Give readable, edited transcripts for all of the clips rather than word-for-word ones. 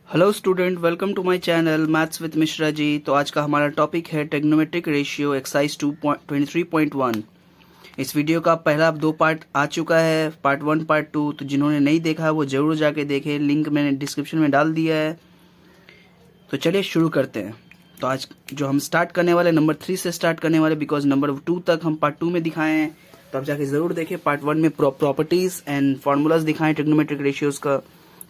Hello student, welcome to my channel maths with Mishra ji. तो आज का हमारा टॉपिक है ट्रिग्नोमेट्रिक रेशियो एक्सरसाइज 23.1। इस वीडियो का पहला दो पार्ट आ चुका है, पार्ट 1 पार्ट 2। तो जिन्होंने नहीं देखा है वो जरूर जाके देखें, लिंक मैंने डिस्क्रिप्शन में डाल दिया है। तो चलिए शुरू करते हैं। तो आज जो हम स्टार्ट करने वाले नंबर 3 से स्टार्ट करने वाले, बिकॉज नंबर 2 तक हम पार्ट 2 में दिखाए हैं। तो आप जाके जरूर देखें। पार्ट 1 में प्रॉपर्टीज एंड फॉर्मूलाज दिखाएं ट्रिग्नोमेट्रिक रेशियोज का।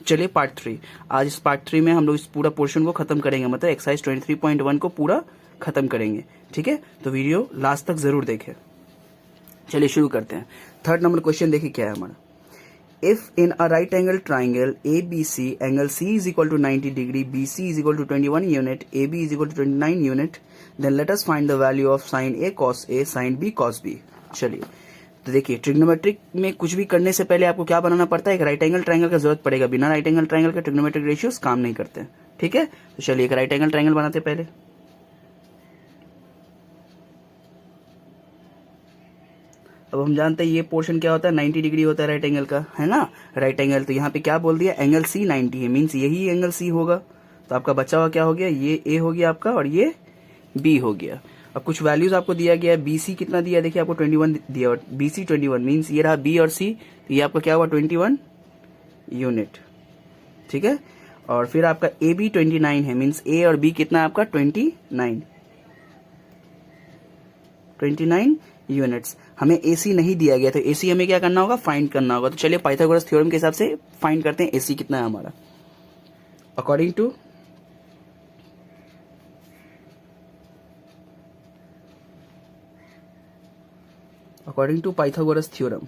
चलिए पार्ट 3। आज इस पार्ट 3 में हम लोग इस पूरा पोर्शन को खत्म करेंगे, मतलब एक्सरसाइज 23.1 को पूरा खत्म करेंगे। ठीक है, तो वीडियो लास्ट तक जरूर देखें। चलिए शुरू करते हैं। थर्ड नंबर क्वेश्चन देखिए क्या है हमारा। If in a right angle triangle A B C angle C is equal to 90 degree, B C is equal to 21 unit, A B is equal to 29 unit, then let us find the value of sine A cos A sine B cos B. चलिए तो देखिए, trigonometric में कुछ भी करने से पहले आपको क्या बनाना पड़ता है, एक राइट एंगल ट्रायंगल का जरूरत पड़ेगा। बिना राइट एंगल ट्रायंगल के ट्रिग्नोमेट्रिक रेशियोज काम नहीं करते हैं। ठीक है, तो चलिए एक राइट एंगल ट्रायंगल बनाते हैं पहले। अब हम जानते हैं ये पोर्शन क्या होता है, 90 डिग्री होता है राइट एंगल का, है ना। राइट एंगल, तो यहाँ पे क्या बोल दिया, एंगल सी 90 है, मीन्स यही एंगल सी होगा। तो आपका बचा हुआ क्या हो गया, ये ए हो गया आपका और ये बी हो गया। अब कुछ वैल्यूज आपको दिया गया है। बीसी कितना दिया, देखिए आपको 21 दिया, बीसी 21 मीन्स ये रहा बी और सी, तो ये आपका क्या हुआ 21 यूनिट। ठीक है, और फिर आपका ए बी 29 है, मीन्स ए और बी कितना है आपका 29 यूनिट्स। हमें एसी नहीं दिया गया, तो एसी हमें क्या करना होगा, फाइंड करना होगा। तो चलिए पाइथागोरस थ्योरम के हिसाब से फाइंड करते हैं एसी कितना है हमारा। अकॉर्डिंग टू पाइथागोरस थ्योरम,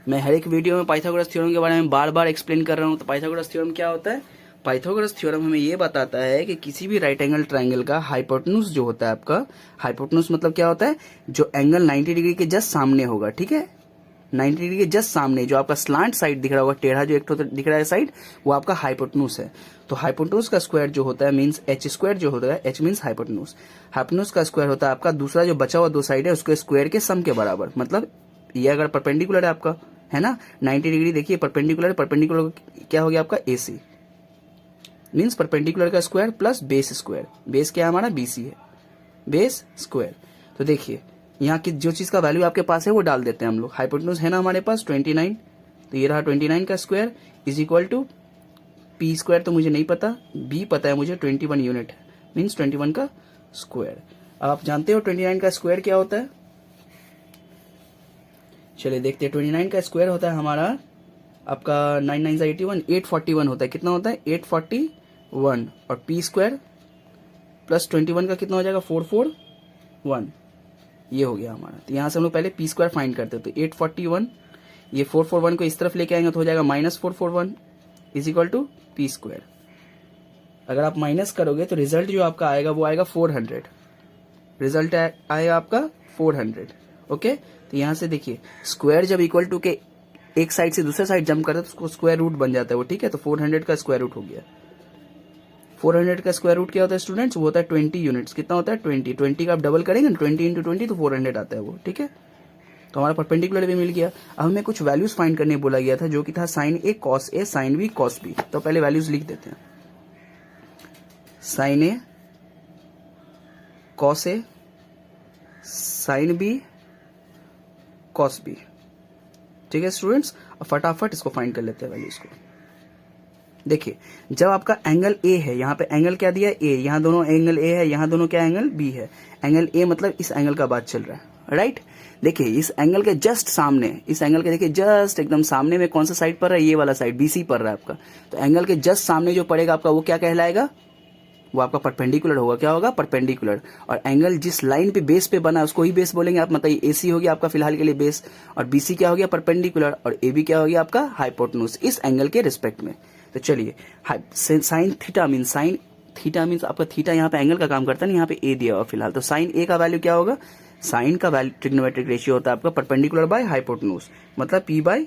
मैं हर एक वीडियो में पाइथागोरस थ्योरम के बारे में बार बार एक्सप्लेन कर रहा हूं। तो पाइथागोरस थ्योरम क्या होता है, पाइथागोरस थ्योरम हमें ये बताता है कि किसी भी राइट एंगल ट्रायंगल का हाइपोटेन्यूज जो होता है आपका, हाइपोटेन्यूज मतलब क्या होता है, जो एंगल 90 डिग्री के जस्ट सामने होगा। ठीक है, 90 डिग्री के जस्ट सामने जो आपका स्लांट साइड दिख रहा होगा, टेढ़ा जो एक दिख रहा है साइड, वो आपका हाइपोटेन्यूज है। तो हाइपोटेन्यूज का स्क्वायर जो होता है मींस एच स्क्वायर जो होता है, एच मींस हाइपोटेन्यूज। हाइपोटेन्यूज का स्क्वायर होता है आपका दूसरा जो बचा हुआ दो साइड है उसके स्क्वायर के सम के बराबर। मतलब ये अगर परपेंडिकुलर है आपका, है ना, 90 डिग्री देखिए परपेंडिकुलर, परपेंडिकुलर क्या हो गया आपका एसी, मींस परपेंडिकुलर का square plus base square. Base क्या है हमारा, बीसी है, बेस स्क्वायर। तो देखिए यहाँ की जो चीज का वैल्यू आपके पास है वो डाल देते हैं हम लोग। हाइपोटेन्यूज है ना हमारे पास 29, तो ये रहा 29 का square is equal to P square, तो मुझे नहीं पता, बी पता है मुझे 21 यूनिट है, मीन्स 21 का स्क्वायर। अब आप जानते हो 29 का स्क्वायर क्या होता है, चलिए देखते हैं। 29 का स्क्वायर होता है हमारा आपका 9 9 81, 841 होता है। कितना होता है 841, और पी स्क्वायर प्लस 21 का कितना हो जाएगा 441, ये हो गया हमारा। तो यहां से हम लोग पहले पी स्क्वायर फाइंड करते हैं। तो 841, ये 441 को इस तरफ लेके आएंगे तो हो जाएगा -441 is equal to P square. अगर आप माइनस करोगे तो रिजल्ट जो आपका आएगा वो आएगा 400, रिजल्ट आएगा आपका 400। ओके, तो यहां से देखिए स्क्वायर जब इक्वल टू के एक साइड से दूसरे साइड जंप करता है तो उसको स्क्वायर रूट बन जाता है वो। ठीक है, तो 400 का स्क्वायर रूट हो गया। 400 का स्क्वायर रूट क्या होता है स्टूडेंट्स, वो होता है 20 यूनिट्स। कितना होता है 20 का आप डबल करेंगे ना, 20 इंटू 20 तो 400 आता है वो। ठीक है, तो हमारा परपेंडिकुलर भी मिल गया। अब हमें कुछ वैल्यूज फाइंड करने बोला गया था, जो कि था sign A cos A sine B cos B. तो पहले वैल्यूज लिख देते हैं, sign A cos A sine B cos B. ठीक है स्टूडेंट्स, अब फटाफट इसको फाइंड कर लेते हैं वैल्यूज को। देखिए जब आपका एंगल ए है, यहाँ पे एंगल क्या दिया ए, यहाँ दोनों एंगल ए है, यहाँ दोनों क्या एंगल बी है। एंगल ए मतलब इस एंगल का बात चल रहा है, राइट। देखिए इस एंगल के जस्ट सामने, इस एंगल के देखिए जस्ट एकदम सामने में कौन सा साइड पड़ रहा है, ये वाला साइड बीसी पड़ रहा है आपका। तो एंगल के जस्ट सामने जो पड़ेगा आपका वो क्या कहलाएगा, वो आपका परपेंडिकुलर होगा। क्या होगा, परपेंडिकुलर। और एंगल जिस लाइन पे बेस पे बना है उसको ही बेस बोलेंगे आप। मतलब एसी हो गया आपका फिलहाल के लिए बेस, और बीसी क्या हो गया परपेंडिकुलर, और ए बी क्या हो गया आपका हाइपोटेन्यूज इस एंगल के रिस्पेक्ट में। तो चलिए sine theta means, sine theta means आपका थीटा यहाँ पे एंगल का काम करता है ना, यहाँ पे ए दिया हुआ फिलहाल। तो साइन ए का वैल्यू क्या होगा, साइन का वैल्यू ट्रिग्नोमेट्रिक रेशियो होता है आपका परपेंडिकुलर बाय हाइपोटेन्यूज, मतलब पी बाय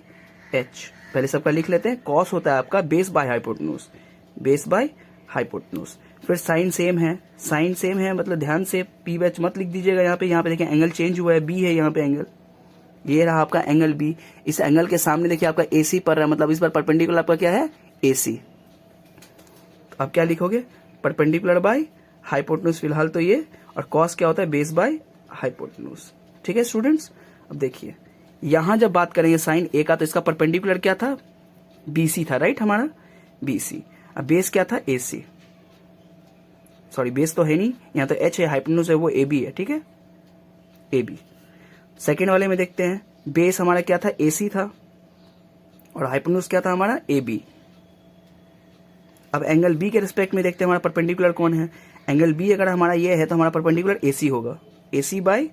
एच। पहले सबका लिख लेते हैं। कॉस होता है आपका base by hypotenuse, base by hypotenuse. फिर साइन सेम है, साइन सेम है मतलब ध्यान से पी बैच मत लिख दीजिएगा यहाँ पे। यहाँ पे देखें एंगल चेंज हुआ है, बी है यहाँ पे एंगल, ये रहा आपका एंगल बी, इस एंगल के सामने देखिए आपका एसी पड़ रहा है, मतलब इस पर परपेंडिकुलर आपका क्या है, एसी। तो आप क्या लिखोगे, परपेंडिकुलर बाय हाइपोटेन्यूज फिलहाल तो ये, और कॉस क्या होता है, बेस बाय हाइपोटेन्यूज। ठीक है स्टूडेंट्स, अब देखिए यहां जब बात करेंगे साइन ए का, तो इसका परपेंडिकुलर क्या था, बीसी था, राइट, हमारा बीसी। अब बेस क्या था, एसी, सॉरी बेस तो है नहीं, यहां तो एच है, हाइपोटेन्यूज है वो ए बी है, ठीक है, ए बी। सेकेंड वाले में देखते हैं, बेस हमारा क्या था, एसी था, और हाइपोटेन्यूज क्या था हमारा, ए बी। अब एंगल बी के रिस्पेक्ट में देखते हैं हमारा परपेंडिकुलर कौन है, एंगल बी अगर हमारा ये है तो हमारा परपेंडिकुलर एसी होगा, एसी बाय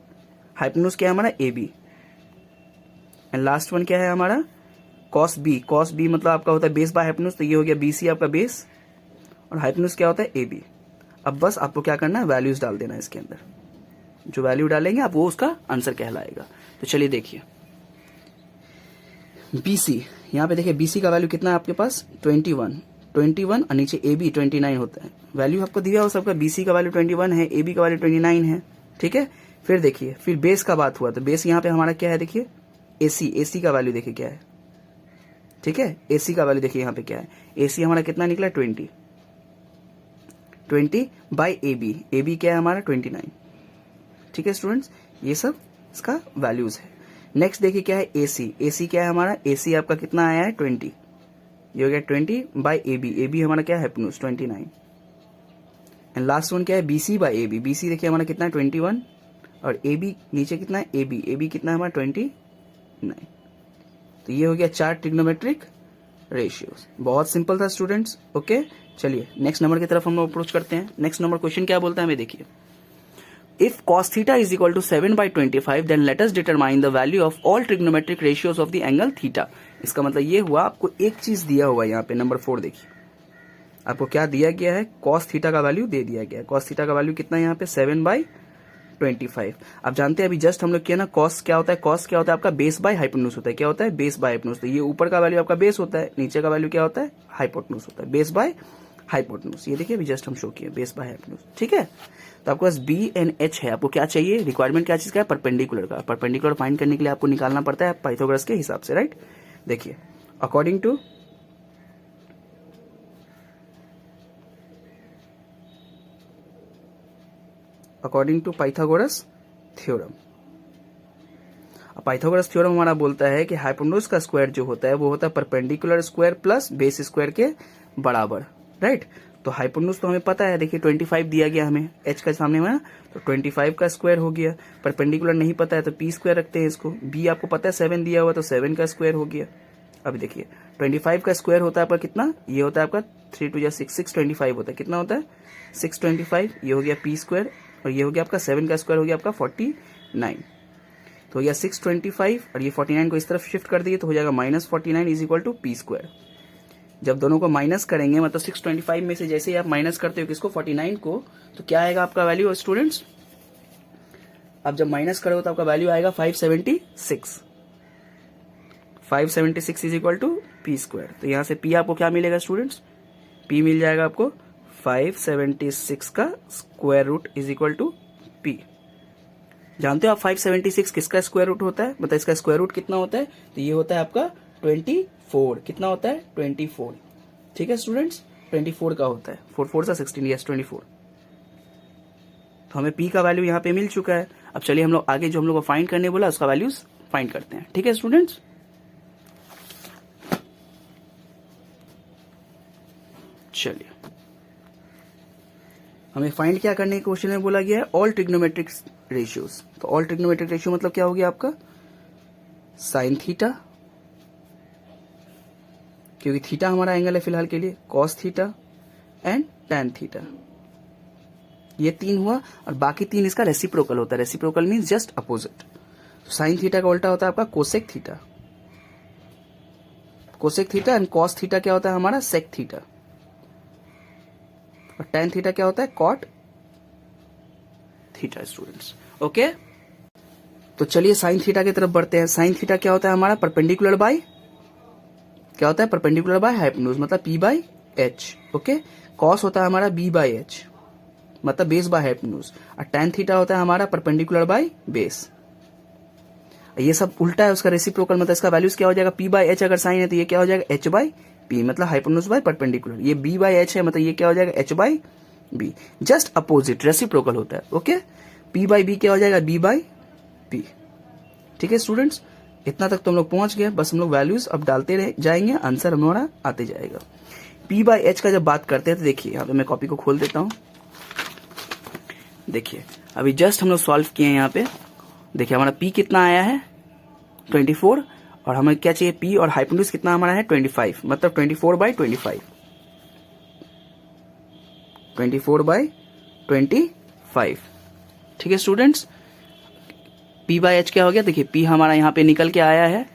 हाइपोटेन्यूज क्या है हमारा, A B. And last one क्या है हमारा, कॉस बी, कॉस बी मतलब आपका होता है बेस बाय हाइपोटेन्यूज, तो ये हो गया बीसी आपका बेस, और हाइपोटेन्यूज क्या होता है, ए बी। अब बस आपको क्या करना है, वैल्यूज डाल देना है इसके अंदर, जो वैल्यू डालेंगे आप वो उसका आंसर कहलाएगा। तो चलिए देखिए बीसी, यहाँ पे देखिए बीसी का वैल्यू कितना है आपके पास, 21 और नीचे ए बी 29 होता है, वैल्यू आपको दिया हो सबका, बीसी का वैल्यू 21 है, ए बी का वैल्यू 29 है, ठीक है। फिर देखिए फिर बेस का बात हुआ, तो बेस यहाँ पे हमारा क्या है, देखिए एसी, एसी का वैल्यू देखिए क्या है, ठीक है, एसी का वैल्यू देखिए यहाँ पे क्या है, एसी हमारा कितना निकला, 20 बाई ए बी क्या है हमारा 29, ठीक है स्टूडेंट्स, ये सब इसका वैल्यूज है। नेक्स्ट देखिए क्या है, एसी, एसी क्या है हमारा, एसी आपका कितना आया है 20, ये हो गया 20 बाई ए बी हमारा क्या है, हाइपोटेन्यूज 29। एंड लास्ट वन क्या है, BC by A B, BC देखिए हमारा कितना है 21, और ए बी नीचे कितना है, ए बी कितना है हमारा 29। तो ये हो गया 4 ट्रिग्नोमेट्रिक रेशियोज, बहुत सिंपल था स्टूडेंट्स, ओके। चलिए नेक्स्ट नंबर की तरफ हम लोग अप्रोच करते हैं। नेक्स्ट नंबर क्वेश्चन क्या बोलता है हमें, देखिए if cos theta is equal to 7/25 then let us determine the value of all trigonometric ratios of the angle theta. इसका मतलब ये हुआ, आपको एक चीज दिया हुआ है यहाँ पे, नंबर 4 देखिए, आपको क्या दिया गया है, cos थीटा का वैल्यू दे दिया गया है। cos थीटा का वैल्यू कितना है यहाँ पे, 7/25। आप जानते हैं अभी जस्ट हम लोग किया ना, cos क्या होता है, cos क्या होता है आपका बेस बाय हाइपोटेन्यूज होता है, क्या होता है, बेस बाय हाइपोटेन्यूज। तो ये ऊपर का वैल्यू आपका बेस होता है, नीचे का वैल्यू क्या होता है, हाइपोटेन्यूज होता है, बेस बाय हाइपोटेन्यूज। ये देखिए अभी जस्ट हम शो किए, बेस बाय हाइपोटेन्यूज, ठीक है। तो आपके पास बी एंड एच है, आपको क्या चाहिए, रिक्वायरमेंट क्या चीज का है, परपेंडिकुलर का। परपेंडिकुलर फाइंड करने के लिए आपको निकालना पड़ता है पाइथागोरस के हिसाब से, राइट। देखिए according to Pythagoras theorem, Pythagoras theorem हमारा बोलता है कि हाइपोटेन्यूज का स्क्वायर जो होता है वो होता है perpendicular square plus base square के बराबर, राइट। तो हाइपोटेन्यूज तो हमें पता है, देखिए 25 दिया गया हमें एच का सामने में, तो 25 का स्क्वायर हो गया। परपेंडिकुलर नहीं पता है तो पी स्क्वायर रखते हैं इसको। बी आपको पता है 7 दिया हुआ, तो 7 का स्क्वायर हो गया। अब देखिए 25 का स्क्वायर होता है आपका कितना, ये होता है आपका 3 2 6 625 होता है, कितना होता है 625। ये हो गया पी स्क्वायर, और ये हो गया आपका 7 का स्क्वायर हो गया आपका 49। तो हो गया 625, और ये 49 को इस तरफ शिफ्ट कर दिए तो हो जाएगा -49 is equal to P square. जब दोनों को माइनस करेंगे, मतलब 625 में से जैसे ही आप माइनस करते हो किसको, 49 को, तो क्या आएगा आपका वैल्यू स्टूडेंट्स, आप जब माइनस करोगे तो आपका वैल्यू आएगा 576। 576 is equal to P square. तो यहां से पी आपको क्या मिलेगा स्टूडेंट्स, पी मिल जाएगा आपको 576 का square root is equal to P. जानते हो आप 576 किसका स्क्वायर रूट होता है, मतलब इसका स्क्वायर रूट कितना होता है, तो ये होता है आपका 24। कितना होता है 24, ठीक है स्टूडेंट्स, 24 का होता है, 4 4 16, यस 24। तो हमें पी का वैल्यू यहाँ पे मिल चुका है। अब चलिए हम लोग आगे जो हम लोग को फाइंड करने बोला उसका वैल्यूज फाइंड करते हैं, ठीक है स्टूडेंट्स। चलिए हमें फाइंड क्या करने के क्वेश्चन में बोला गया है, ऑल ट्रिग्नोमेट्रिक रेशियोज। तो ऑल ट्रिग्नोमेट्रिक रेशियो मतलब क्या हो गया आपका, साइन थीटा, क्योंकि थीटा हमारा एंगल है फिलहाल के लिए, cos theta and tan theta, ये 3 हुआ। और बाकी 3 इसका रेसिप्रोकल होता है, रेसिप्रोकल मीन्स जस्ट अपोजिट। तो साइन थीटा का उल्टा होता है आपका cosec theta, cosec theta, and cos theta क्या होता है हमारा सेक थीटा, और टैन थीटा क्या होता है कॉट थीटा स्टूडेंट्स, ओके। तो चलिए साइन थीटा की तरफ बढ़ते हैं। साइन थीटा क्या होता है हमारा, परपेंडिकुलर बाय, क्या होता है परपेंडिकुलर बाय हाइपोटेन्यूज, मतलब P by H, okay. Cos होता है हमारा बी बाई एच, मतलब बेस बाय हाइपोटेन्यूज, और टैन थीटा होता है हमारा परपेंडिकुलर बाय बेस। ये सब उल्टा है उसका रेसिप्रोकल, मतलब इसका वैल्यूज क्या हो जाएगा, पी बाई एच अगर साइन है तो ये क्या हो जाएगा एच बाई पी, मतलब हाइपोटेन्यूज बाय परपेंडिकुलर। ये बी बाई एच है मतलब ये क्या हो जाएगा H by B, just opposite reciprocal होता है। ओके, पी बाई बी क्या हो जाएगा बी बाई पी। ठीक है स्टूडेंट्स, इतना तक तो हम लोग पहुंच गए, बस हम लोग वैल्यूज अब डालते रह जाएंगे, आंसर हमारा आते जाएगा। पी बाई एच का जब बात करते हैं तो देखिए यहाँ पे मैं कॉपी को खोल देता हूं। देखिए अभी जस्ट हम लोग सॉल्व किए हैं यहाँ पे। देखिए हमारा पी कितना आया है 24, और हमें क्या चाहिए पी, और हाइपोटेन्यूज कितना हमारा है 25, मतलब 24/25, 24/25। ठीक है स्टूडेंट्स, पी बाई एच क्या हो गया, देखिए पी हमारा यहाँ पे निकल के आया है,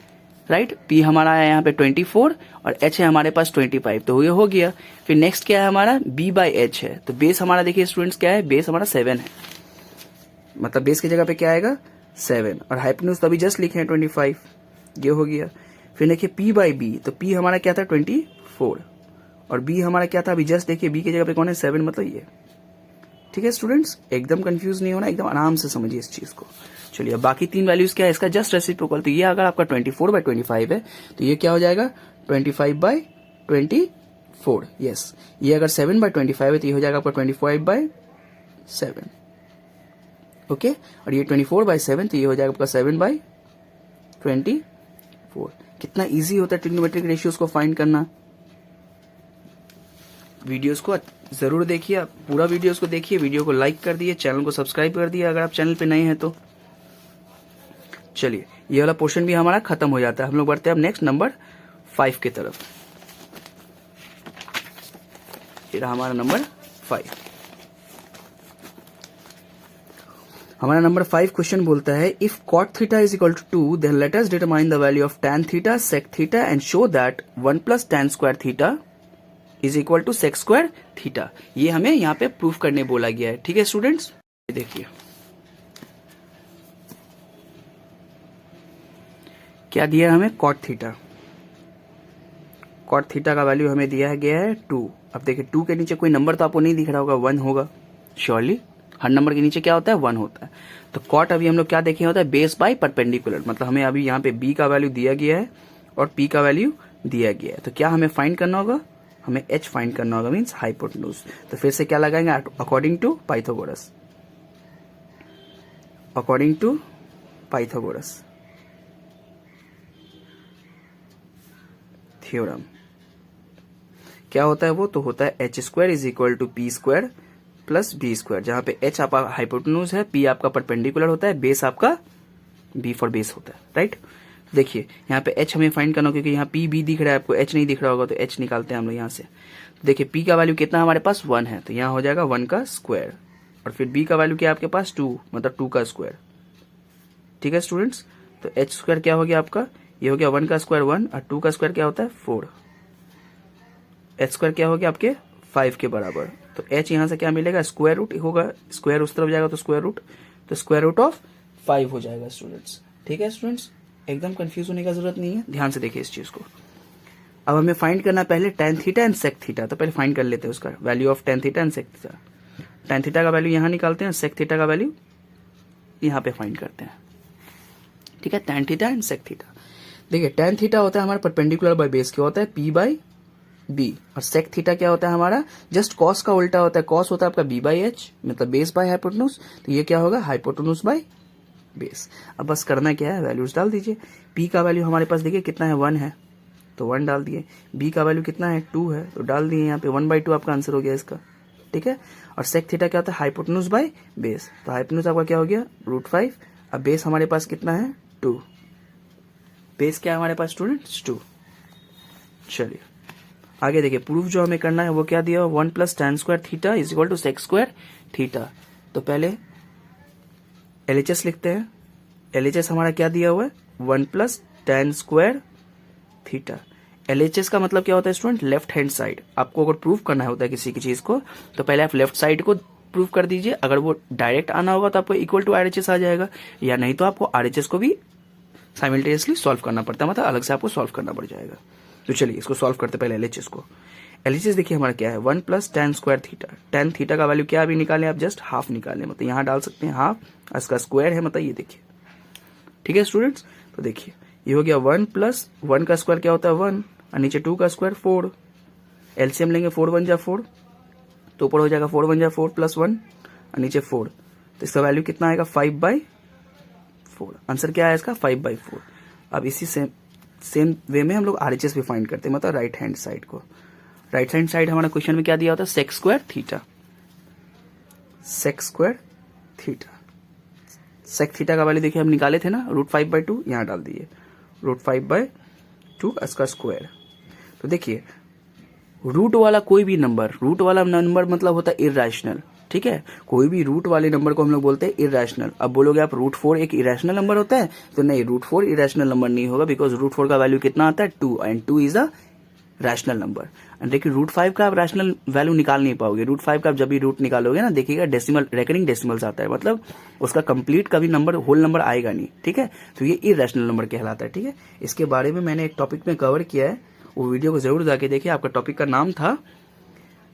राइट। पी हमारा आया यहाँ पे 24 और एच है हमारे पास 25, तो ये हो गया। फिर नेक्स्ट क्या है हमारा बी बाई एच है, तो बेस हमारा देखिए स्टूडेंट्स क्या है, बेस हमारा 7 है, मतलब बेस की जगह पे क्या आएगा 7, और हाइपोटेन्यूज तो अभी जस्ट लिखे हैं 25, ये हो गया। फिर देखिए पी बाई बी, तो पी हमारा क्या था 24 और बी हमारा क्या था, अभी जस्ट देखिए बी की जगह पे कौन है 7, मतलब ये। ठीक है स्टूडेंट्स, एकदम कंफ्यूज नहीं होना, एकदम आराम से समझिए इस चीज को। चलिए अब बाकी तीन वैल्यूज क्या है इसका, जस्ट रेसिप्रोकल। तो ये अगर आपका 24/25 है तो ये क्या हो जाएगा 25/24, यस। ये अगर 7/25 है तो ये हो जाएगा आपका 25/7, ओके। और ये 24/7 तो ये हो जाएगा आपका 7/24। कितना इजी होता है ट्रिग्नोमेट्रिक रेशियोज को फाइंड करना। वीडियोस को जरूर देखिए, पूरा वीडियोस को देखिए, वीडियो को लाइक कर दिए, चैनल को सब्सक्राइब कर दिए अगर आप चैनल पे नए हैं तो। चलिए ये वाला पोर्शन भी हमारा खत्म हो जाता है, हम लोग बढ़ते हैं अब नेक्स्ट नंबर 5 की तरफ। ये रहा हमारा नंबर 5। हमारा नंबर 5 क्वेश्चन बोलता है if cot theta is equal to 2 then let us determine the value of tan theta sec theta and show that 1 + tan square theta is equal to sec square theta. ये हमें यहाँ पे proof करने बोला गया है। ठीक है स्टूडेंट्स, देखिए क्या दिया है हमें, cot थीटा। cot थीटा का वैल्यू हमें दिया गया है 2। अब देखिए 2 के नीचे कोई नंबर तो आपको नहीं दिख रहा होगा, 1 होगा श्योरली, हर नंबर के नीचे क्या होता है 1 होता है। तो cot अभी हम लोग क्या देखे होता है बेस बाय परपेंडिकुलर, मतलब हमें अभी यहाँ पे b का वैल्यू दिया गया है और p का वैल्यू दिया गया है। तो क्या हमें फाइंड करना होगा, हमें h फाइंड करना होगा, मीन्स हाइपोटेन्यूज। तो फिर से क्या लगाएंगे according to Pythagoras, according to Pythagoras theorem. क्या होता है वो, तो होता है h square is equal to P square plus B square, जहां पे h आपका हाइपोटेन्यूज है, p आपका परपेंडिकुलर होता है, बेस आपका b फॉर बेस होता है, राइट। देखिए यहाँ पे h हमें फाइंड करना, क्योंकि यहाँ p b दिख रहा है आपको, h नहीं दिख रहा होगा, तो h निकालते हैं हम लोग यहाँ से। तो देखिए p का वैल्यू कितना हमारे पास 1 है, तो यहाँ हो जाएगा 1 का स्क्वायर, और फिर b का वैल्यू क्या है आपके पास 2, मतलब 2 का स्क्वायर। ठीक है स्टूडेंट्स, तो h स्क्वायर क्या हो गया आपका, ये हो गया 1 का स्क्वायर 1, और 2 का स्क्वायर क्या होता है 4, h स्क्वायर क्या हो गया आपके 5 के बराबर। तो h यहाँ से क्या मिलेगा, स्क्वायर रूट होगा, स्क्वायर उस तरफ जाएगा तो स्क्वायर रूट, तो स्क्वायर रूट ऑफ 5 हो जाएगा स्टूडेंट्स। ठीक है स्टूडेंट्स, एकदम कंफ्यूज होने का जरूरत नहीं है, ध्यान से देखिए इस चीज को। अब हमें फाइंड करना पहले tan theta and sec theta, तो पहले फाइंड कर लेते हैं उसका value of tan theta and sec theta. tan theta का वैल्यू यहाँ निकालते हैं, sec थीटा का वैल्यू यहाँ पे फाइंड करते हैं। ठीक है, tan theta and sec theta. देखिए tan थीटा होता है हमारा परपेंडिकुलर बाय बेस, क्या होता है p बाई बी, और sec थीटा क्या होता है हमारा जस्ट cos का उल्टा होता है, cos होता है आपका b बाई एच, मतलब बेस बाय हाइपोटेन्यूज, तो ये क्या होगा हाइपोटेन्यूज बाय बेस। अब बस करना क्या है, वैल्यूज डाल दीजिए। p का वैल्यू हमारे पास देखिए कितना है 1 है, तो 1 डाल दिए। b का वैल्यू कितना है 2 है, तो डाल दिए यहाँ पे 1/2 आपका आंसर हो गया इसका। ठीक है, और sec थीटा क्या होता है हाइपोटेन्यूज बाय बेस, तो हाइपोटेन्यूज आपका क्या हो गया √5। अब बेस हमारे पास कितना है 2, बेस क्या है हमारे पास स्टूडेंट्स 2। चलिए आगे देखिए, प्रूफ जो हमें करना है वो क्या दिया, 1 + tan square theta is equal to sec square theta. तो पहले LHS लिखते हैं, LHS हमारा क्या दिया हुआ है 1 + tan स्क्वायर थीटा। LHS का मतलब क्या होता है स्टूडेंट, लेफ्ट हैंड साइड। आपको अगर प्रूफ करना होता है किसी की चीज को तो पहले आप लेफ्ट साइड को प्रूफ कर दीजिए, अगर वो डायरेक्ट आना होगा तो आपको इक्वल टू RHS आ जाएगा, या नहीं तो आपको RHS को भी साइमल्टेनियसली सॉल्व करना पड़ता है, मतलब अलग से आपको सॉल्व करना पड़ जाएगा। तो चलिए इसको सॉल्व करते पहले LHS को। LHS देखिए हमारा क्या है 1 + tan square theta. tan theta का वैल्यू क्या अभी निकालें आप, जस्ट हाफ निकालें, मतलब यहाँ डाल सकते हैं हाफ, इसका स्क्वायर है, मतलब ये देखिए ठीक है स्टूडेंट्स, तो देखिए ये हो गया 1 प्लस 1 का स्क्वायर क्या होता है 1 और नीचे 2 का स्क्वायर 4, एलसीएम लेंगे 4 1 जा 4, तो ऊपर हो जाएगा 4 1 जा 4 प्लस 1 और नीचे 4, तो इसका वैल्यू कितना आएगा 5/4। आंसर क्या है इसका 5/4। अब इसी सेम वे में हम लोग RHS भी फाइंड करते हैं, मतलब राइट हैंड साइड को। राइट हैंड साइड हमारा क्वेश्चन में क्या दिया होता है sec square theta. Sec square theta, sec theta का वैल्यू देखिए हम निकाले थे ना √5/2, यहाँ डाल दिए √5/2 इसका स्क्वायर। तो देखिए रूट वाला कोई भी नंबर, रूट वाला नंबर मतलब होता है इरैशनल, ठीक है, कोई भी रूट वाले नंबर को हम लोग बोलते हैं इरैशनल। अब बोलोगे आप √4 एक इरैशनल नंबर होता है, तो नहीं, √4 इरैशनल नंबर नहीं होगा, बिकॉज √4 का वैल्यू कितना आता है 2 and 2 is a rational number. लेकिन √5 का आप रैशनल वैल्यू निकाल नहीं पाओगे। √5 का आप जब भी रूट निकालोगे ना, देखिएगा डेसिमल, रेकरिंग डेसिमल्स आता है, मतलब उसका कंप्लीट कभी नंबर होल नंबर आएगा नहीं, ठीक है, तो ये इरैशनल नंबर कहलाता है, ठीक है। इसके बारे में मैंने एक टॉपिक में कवर किया है, वो वीडियो को जरूर जाके देखिए। आपका टॉपिक का नाम था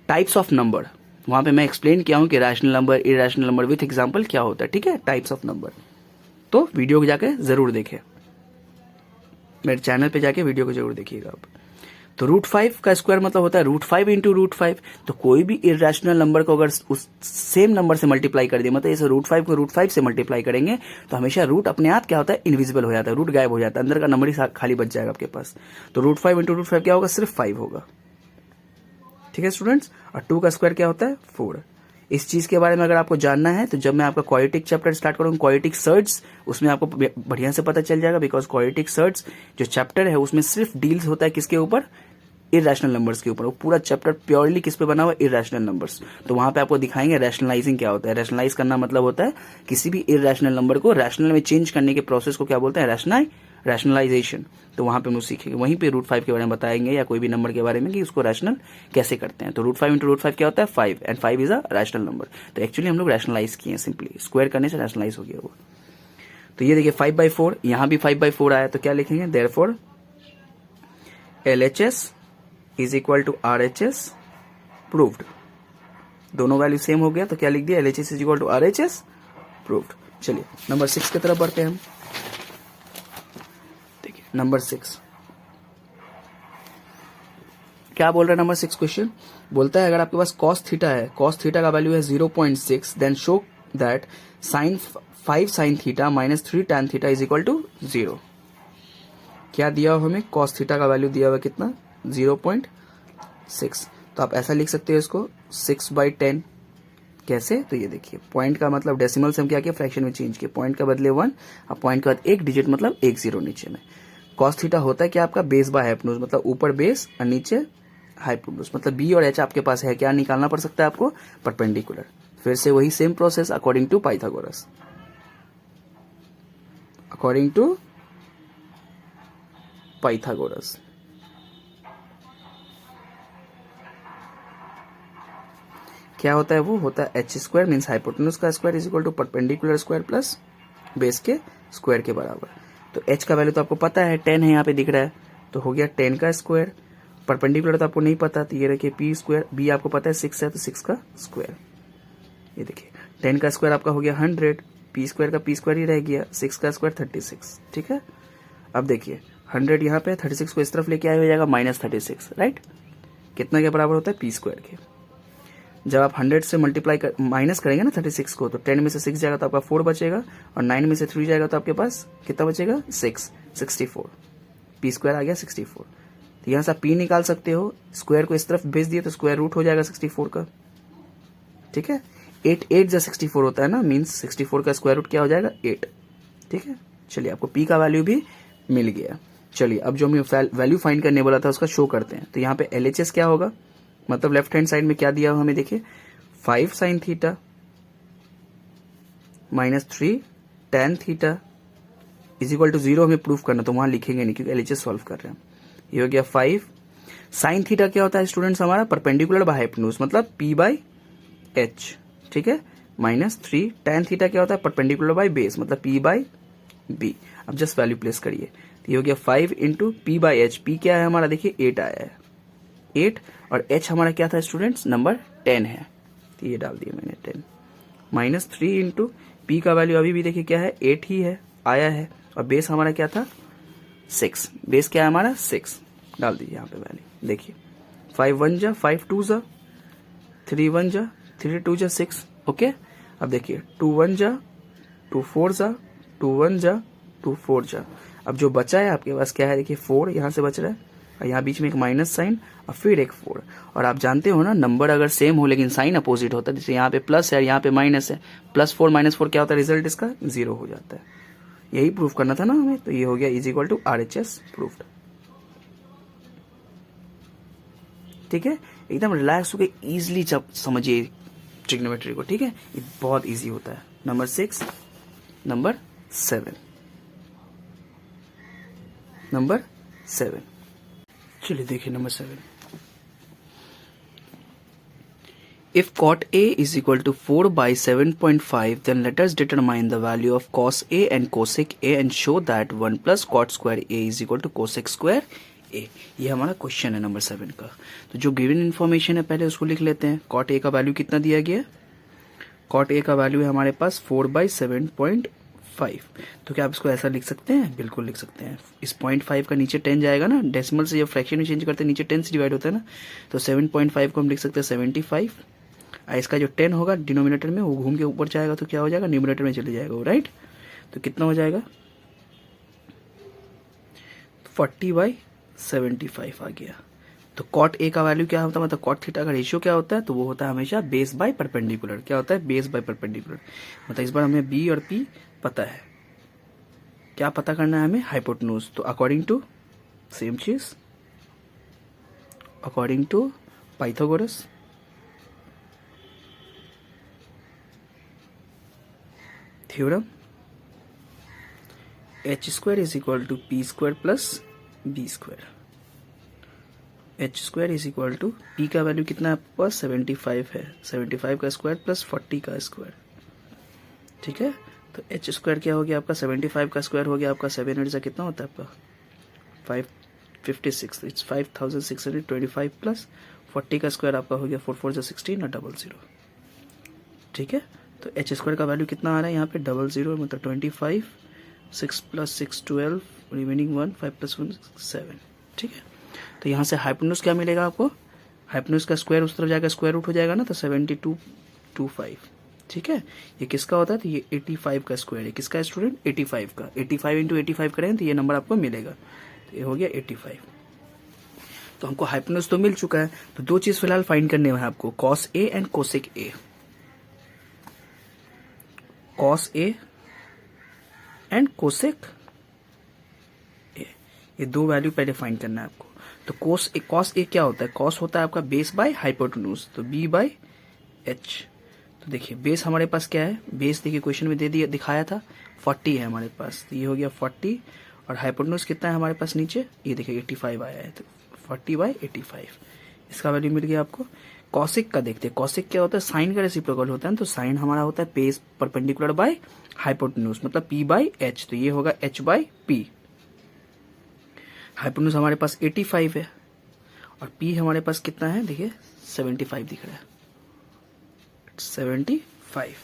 टाइप्स ऑफ नंबर, वहां पे मैं एक्सप्लेन किया हूं कि rational number, irrational number with example क्या होता है, ठीक है, टाइप्स ऑफ नंबर। तो वीडियो को जाके जरूर देखें, मेरे चैनल पे जाके वीडियो को जरूर देखिएगा आप। तो √5 का स्क्वायर मतलब होता है √5 इंटू √5। तो कोई भी इरैशनल नंबर को अगर उस सेम नंबर से मल्टीप्लाई कर दिए, मतलब इसे √5 को √5 से मल्टीप्लाई करेंगे, तो हमेशा रूट अपने आप क्या होता है इनविजिबल हो जाता है, रूट गायब हो जाता है, अंदर का नंबर ही खाली बच जाएगा आपके पास। तो √5 इंटू √5 क्या होगा, सिर्फ 5 होगा, ठीक है स्टूडेंट्स। और 2 का स्क्वायर क्या होता है 4। इस चीज के बारे में अगर आपको जानना है, तो जब मैं आपका क्वाड्रेटिक चैप्टर स्टार्ट करूंगा, क्वाड्रेटिक सर्ट्स, उसमें आपको बढ़िया से पता चल जाएगा, बिकॉज क्वाड्रेटिक सर्ट्स जो चैप्टर है उसमें सिर्फ डील्स होता है किसके ऊपर, इरैशनल नंबर्स के ऊपर। वो पूरा चैप्टर प्योरली किस पे बना हुआ है, इरैशनल नंबर्स। तो वहां पे आपको दिखाएंगे रैशनलाइजिंग क्या होता है। रैशनलाइज करना मतलब होता है किसी भी इरैशनल नंबर को रैशनल में चेंज करने के प्रोसेस को क्या बोलते हैं, रैशनलाइजेशन। तो वहां पे हम लोग सीखेंगे, वहीं पे √5 के बारे में बताएंगे, या कोई भी नंबर के बारे में कि उसको रैशनल कैसे करते हैं। तो √5 इंटू √5 क्या होता है 5, and 5 is a rational number. तो एक्चुअली हम लोग रैशनलाइज किए हैं, सिंपली स्क्वायर करने से रैशनलाइज हो गया वो। तो ये देखिए 5/4, यहां भी 5/4 आया, तो क्या लिखेंगे, therefore LHS is equal to RHS proved. दोनों वैल्यू सेम हो गया, तो क्या लिख दिया, LHS is equal to RHS proved. चलिए नंबर 6 की तरफ बढ़ते हैं हम। देखिए नंबर 6 क्या बोल रहा है, नंबर 6 क्वेश्चन बोलता है अगर आपके पास cos थीटा है, cos थीटा का वैल्यू है 0.6, then show that sin 5 sin theta minus 3 tan theta is equal to 0। क्या दिया हुआ हमें, cos थीटा का वैल्यू दिया हुआ कितना 0.6। तो आप ऐसा लिख सकते हो इसको 6/10। कैसे, तो ये देखिए पॉइंट का मतलब डेसिमल से हम क्या किया, फ्रैक्शन में चेंज किया, पॉइंट का बदले 1, अब पॉइंट के बाद एक डिजिट मतलब 1 0 नीचे में। cos थीटा होता है कि आपका बेस बाय हाइपोटेन्यूज, मतलब ऊपर बेस और नीचे हाइपोटेन्यूज, मतलब b और h आपके पास है, क्या निकालना पड़ सकता है आपको, परपेंडिकुलर। फिर से वही same process according to Pythagoras, according to Pythagoras. क्या होता है, वो होता है h स्क्वायर मीन्स हाइपोटेन्यूज का square is equal to perpendicular square plus base के स्क्वायर के बराबर। तो h का वैल्यू तो आपको पता है 10 है, यहाँ पे दिख रहा है, तो हो गया 10 का स्क्वायर। परपेंडिकुलर तो आपको नहीं पता, तो ये रखिए p स्क्वायर, b आपको पता है 6 है, तो 6 का स्क्वायर। ये देखिए 10 का स्क्वायर आपका हो गया 100, p स्क्वायर का p स्क्वायर ही रह गया, 6 का स्क्वायर 36, ठीक है। अब देखिए 100 यहाँ पे 36 को इस तरफ लेके आए हो जाएगा -36, राइट। कितना के बराबर होता है p स्क्वायर के। जब आप 100 से मल्टीप्लाई माइनस करेंगे ना 36 को, तो 10 में से 6 जाएगा तो आपका 4 बचेगा, और 9 में से 3 जाएगा तो आपके पास कितना बचेगा 64। p स्क्वायर आ गया 64। तो यहां से आप p निकाल सकते हो, स्क्वायर को इस तरफ भेज दिए तो स्क्वायर रूट हो जाएगा 64 का, ठीक है। 8 जा 64 होता है ना, मीन्स 64 का स्क्वायर रूट क्या हो जाएगा 8, ठीक है। चलिए आपको p का वैल्यू भी मिल गया। चलिए अब जो हमें वैल्यू फाइंड करने बोला था उसका शो करते हैं। तो यहाँ पे LHS क्या होगा, मतलब लेफ्ट हैंड साइड में क्या दिया हो हमें, देखिए 5 sin theta minus 3 tan theta is equal to 0 हमें प्रूफ करना, तो वहां लिखेंगे नहीं क्योंकि LHS सॉल्व कर रहे हैं। ये हो गया 5 sin थीटा क्या होता है स्टूडेंट्स हमारा, परपेंडिकुलर बाय हाइपोटेन्यूज, मतलब p/h, ठीक है, माइनस 3 tan थीटा क्या होता है, परपेंडिकुलर बाय बेस, मतलब p/b। अब जस्ट वैल्यू प्लेस करिए, तो ये हो गया 5 इंटू p/h, p क्या है हमारा, देखिए 8 आया है, 8, और h हमारा क्या था स्टूडेंट्स, नंबर 10 है, तो ये डाल दिया मैंने 10, माइनस 3 इंटू p का वैल्यू अभी भी देखिए क्या है 8 ही है, आया है, और बेस हमारा क्या था 6, बेस क्या है हमारा 6, डाल दीजिए यहाँ पे वैल्यू। देखिए 5 1 जा 5 2 जा 3 1 जा 3 2 जा 6। ओके, अब देखिए 2 1 जा 2 4 जा 2 1 जा 2 4 जा। अब जो बचा है आपके पास क्या है, देखिए 4 यहाँ से बच रहा है और यहाँ बीच में एक माइनस साइन और फिर एक 4। और आप जानते हो ना, नंबर अगर सेम हो लेकिन साइन अपोजिट होता है, जैसे यहाँ पे प्लस है यहाँ पे माइनस है, +4 -4 क्या होता है, रिजल्ट इसका 0 हो जाता है। यही प्रूफ करना था ना हमें, तो ये हो गया is equal to RHS proofed. ठीक है, एकदम रिलैक्स होकर इजिली समझिए ट्रिग्नोमेट्री को। ठीक है, ये बहुत इजी होता है। Number 6, number 7, number 7। चलिए देखिए number 7। If cot A is equal to 4 by 7.5, then let us determine the value of cos A and cosec A and show that 1 plus cot square A is equal to cosec square A। ये हमारा question है number 7 का। तो जो given information है पहले उसको लिख लेते हैं। cot A का वैल्यू कितना दिया गया है, cot A का वैल्यू है हमारे पास 4 by 7.5। तो क्या आप इसको ऐसा लिख सकते हैं, बिल्कुल लिख सकते हैं। इस 0.5 का नीचे 10 जाएगा ना, डेसिमल से जब फ्रैक्शन में चेंज करते हैं नीचे 10 से डिवाइड होता है ना, तो 7.5 को हम लिख सकते हैं 75। इसका जो 10 होगा डिनोमिनेटर में वो घूम के ऊपर जाएगा तो क्या हो जाएगा, न्यूमरेटर में चले जाएगा वो, राइट। तो कितना हो जाएगा 40 by 75 आ गया। तो cot A का वैल्यू क्या होता है, मतलब cot थीटा का रेशियो क्या होता है, तो वो होता है हमेशा बेस बाय परपेंडिकुलर। क्या होता है, बेस बाय परपेंडिकुलर। मतलब इस बार हमें B और P पता है, क्या पता करना है हमें, हाइपोटेन्यूज। तो अकॉर्डिंग टू सेम चीज, according to Pythagoras theorem, h square is equal to p square plus b square. h square is equal to p का वैल्यू कितना है आपके पास 75 है, 75 का स्क्वायर प्लस 40 का स्क्वायर। ठीक है, तो h स्क्वायर क्या हो गया आपका 75 का स्क्वायर हो गया आपका 700 से कितना होता है आपका 556, इट्स 5625 प्लस 40 का स्क्वायर आपका हो गया 4 4 16 और 00। ठीक है, तो h स्क्वायर का वैल्यू कितना आ रहा है यहाँ पे 00, मतलब 25, 6 प्लस 6 12, रिमेनिंग 1, 5 प्लस 1 7। ठीक है, तो यहाँ से हाइपोटेन्यूज क्या मिलेगा आपको, हाइपोटेन्यूज का स्क्वायर उस तरफ जाकर स्क्वायर रूट हो जाएगा ना, तो 7225। ठीक है, ये किसका होता है, तो ये 85 का स्क्वायर है, किसका स्टूडेंट 85 का। 85 इंटू 85 करें तो ये नंबर आपको मिलेगा, तो ये हो गया 85। तो हमको हाइपोटेन्यूज तो मिल चुका है, तो दो चीज फिलहाल फाइंड करने हैं आपको, cos A and cosec A। cos A and cosec A, ये दो वैल्यू पहले फाइंड करना है आपको। तो cos A क्या होता है, cos होता है आपका बेस बाय हाइपोटेन्यूज, तो b बाय h। तो देखिए बेस हमारे पास क्या है, बेस देखिए क्वेश्चन में दे दिया दिखाया था 40 है हमारे पास, तो ये हो गया 40। और हाइपोटेन्यूज कितना है हमारे पास नीचे, ये देखिए 85 आया है, तो 40 बाय 85 इसका वैल्यू मिल गया आपको। कॉसिक का देखते हैं, कॉसिक क्या होता है, साइन का रेसिप्रोकल होता है, तो साइन हमारा होता है बेस परपेंडिकुलर बाय हाइपोटेन्यूज, मतलब p बाय h, तो ये होगा h बाय p। हाइपोटेन्यूज हमारे पास 85 है और p हमारे पास कितना है, देखिए 75 दिख रहा है, 75।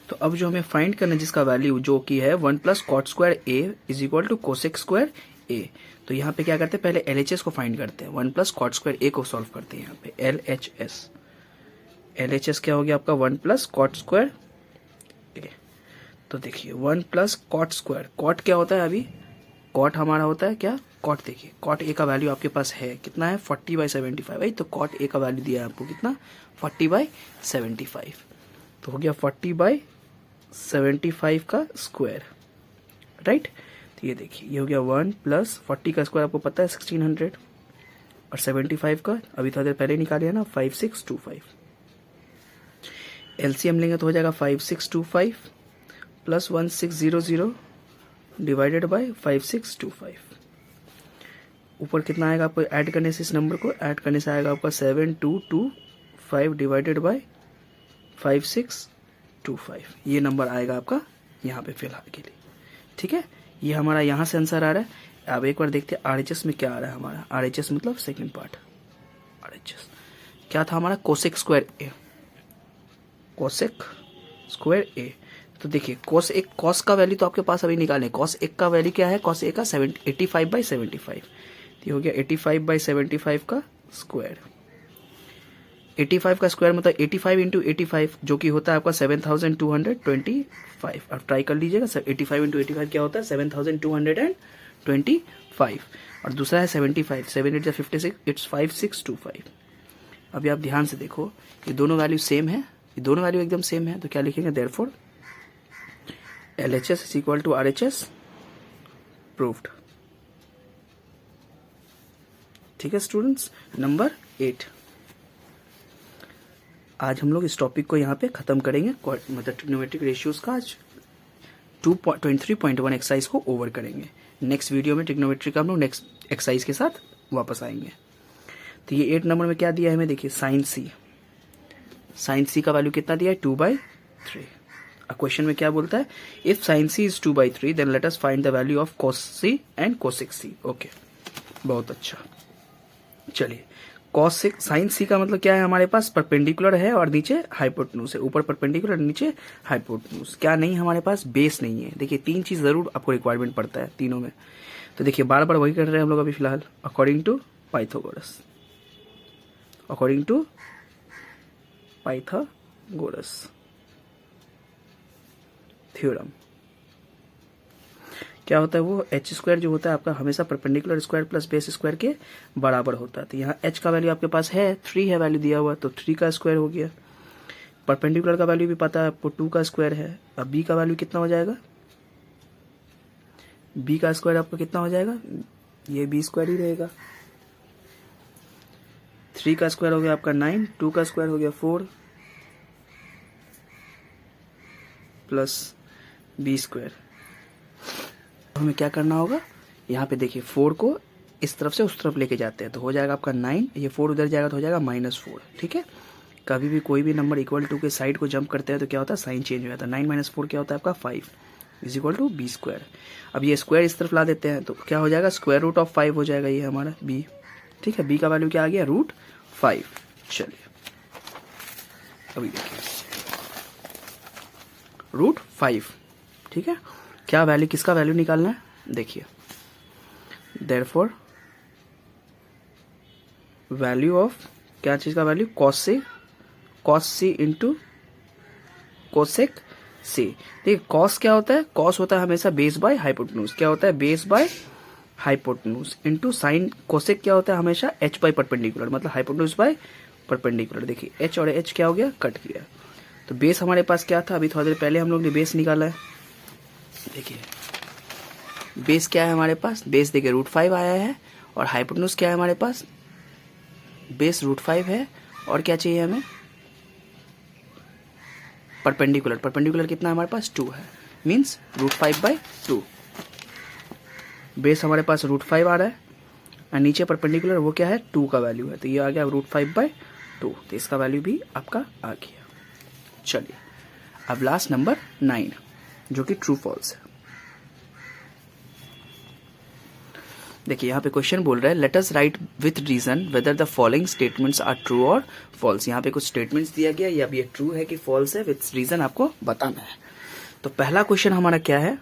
तो अब जो हमें फाइंड करना है जिसका वैल्यू जो कि है 1 plus cot square A is equal to cosec square A। तो यहाँ पे क्या करते हैं, पहले LHS को फाइंड करते हैं, 1 प्लस कॉट स्क्वायर A को सॉल्व करते हैं। यहाँ पे LHS क्या हो गया आपका 1 प्लस कॉट स्क्वायर A। तो देखिए 1 प्लस कॉट स्क्वायर, कॉट क्या होता है, अभी कॉट हमारा होता है क्या, कॉट देखिए कॉट A का वैल्यू आपके पास है कितना है 40 बाई 75 भाई, तो कॉट A का वैल्यू दिया है आपको कितना 40 बाई 75, तो हो गया 40 बाई 75 का स्क्वायर, राइट। तो ये देखिए ये हो गया 1 प्लस 40 का स्क्वायर आपको पता है 1600 और 75 का अभी थोड़ा देर पहले निकालिए ना 5625। एलसीएम लेंगे तो हो जाएगा 5625 प्लस 1600 डिवाइडेड बाय 5625। ऊपर कितना आएगा आपको ऐड करने से, इस नंबर को ऐड करने से आएगा आपका 7225 डिवाइडेड बाय 5625। ये नंबर आएगा आपका यहाँ पे फिलहाल के लिए, ठीक है। ये हमारा यहाँ से आंसर आ रहा है। अब एक बार देखते हैं आरएचएस में क्या आ रहा है हमारा। आरएचएस मतलब सेकंड पार्ट, आरएचएस क्या था हमारा कोसेक स्क्वायर ए, कोसेक स्क्वायर ए। तो देखिए cos एक, cos का वैल्यू तो आपके पास अभी निकालें। cos एक का वैल्यू क्या है? cos एक का 85/75, ये हो गया 85/75 का स्क्वायर। 85 का स्क्वायर मतलब 85 इंटू 85 जो कि होता है आपका 7225। अब ट्राई कर लीजिएगा, 85 इंटू 85 क्या होता है? 7225। और दूसरा है 75, 7 8 56, इट्स 5625। अभी आप ध्यान से देखो, ये दोनों वैल्यू सेम है, ये दोनों वैल्यू एकदम सेम है, तो क्या लिखेंगे? Therefore LHS is equal to RHS proved. ठीक है स्टूडेंट्स, नंबर 8। आज हम लोग इस टॉपिक को यहाँ पे खत्म करेंगे, मतलब ट्रिग्नोमेट्रिक रेशियोज का आज 23.1 एक्सरसाइज को ओवर करेंगे। नेक्स्ट वीडियो में ट्रिग्नोमेट्री का हम लोग नेक्स्ट एक्सरसाइज के साथ वापस आएंगे। तो ये 8 नंबर में क्या दिया है हमें? देखिए साइन सी, साइन सी का वैल्यू कितना दिया है? 2/3। क्वेश्चन में क्या बोलता है? If sine C is 2/3 then let us find the value of cos C and cosec C. Okay, बहुत अच्छा। चलिए, cosec साइन सी का मतलब क्या है? हमारे पास परपेंडिकुलर है और नीचे हाइपोटेन्यूज है, ऊपर परपेंडिकुलर नीचे हाइपोटेन्यूज। क्या नहीं हमारे पास? बेस नहीं है। देखिए 3 चीज जरूर आपको रिक्वायरमेंट पड़ता है तीनों में। तो देखिए बार बार वही कर रहे हैं हम लोग अभी फिलहाल, according to Pythagoras, according to Pythagoras theorem. क्या होता है वो? एच स्क्वायर जो होता है आपका हमेशा perpendicular square plus base square के बराबर होता है। तो यहाँ एच का वैल्यू आपके पास है 3 है वैल्यू दिया हुआ, तो 3 का स्क्वायर हो गया। परपेंडिकुलर का वैल्यू भी पता है आपको, 2 का स्क्वायर है। अब बी का वैल्यू कितना हो जाएगा? बी का स्क्वायर आपका कितना हो जाएगा? ये बी स्क्वायर ही रहेगा। 3 का स्क्वायर हो गया आपका 9, 2 का स्क्वायर हो गया 4 प्लस बी स्क्वायर। हमें क्या करना होगा? यहाँ पे देखिए 4 को इस तरफ से उस तरफ लेके जाते हैं तो हो जाएगा आपका 9, ये 4 उधर जाएगा तो हो जाएगा -4। ठीक है, कभी भी कोई भी नंबर इक्वल टू के साइड को जंप करते हैं तो क्या होता है? साइन चेंज हो जाता है। 9 - 4 क्या होता है आपका? 5 is equal to B square. अब ये स्क्वायर इस तरफ ला देते हैं तो क्या हो जाएगा? स्क्वायर रूट ऑफ 5 हो जाएगा ये हमारा बी। ठीक है, बी का वैल्यू क्या आ गया? √5। चलिए अभी देखिए √5। ठीक है, क्या वैल्यू, किसका वैल्यू निकालना है? देखिए देयरफॉर वैल्यू ऑफ क्या चीज का वैल्यू? cos सी इंटू कोसेक सी। देखिए cos क्या होता है? cos होता है हमेशा बेस बाय हाइपोटेन्यूज। क्या होता है? Base by hypotenuse into sine. Cosec क्या होता है? हमेशा h बाय परपेंडिकुलर, मतलब हाइपोटेन्यूज बाय परपेंडिकुलर। देखिए h और h क्या हो गया? कट गया। तो बेस हमारे पास क्या था? अभी थोड़ी देर पहले हम लोग ने बेस निकाला है। देखिए बेस क्या है हमारे पास? बेस देखिए √5 आया है और हाइपोटेन्यूज क्या है हमारे पास? बेस √5 है और क्या चाहिए हमें? परपेंडिकुलर। परपेंडिकुलर कितना है हमारे पास? 2 है, मीन्स √5/2। बेस हमारे पास √5 आ रहा है और नीचे परपेंडिकुलर वो क्या है? 2 का वैल्यू है, तो ये आ गया √5/2। तो इसका वैल्यू भी आपका आ गया। चलिए अब लास्ट नंबर 9 जो कि ट्रू फॉल्स है। देखिए यहाँ पे क्वेश्चन बोल रहा है let us write with reason whether the following statements are true or false. यहाँ पे कुछ स्टेटमेंट्स दिया गया, या ये ट्रू है कि फॉल्स है, विथ रीजन आपको बताना है। तो पहला क्वेश्चन हमारा क्या है?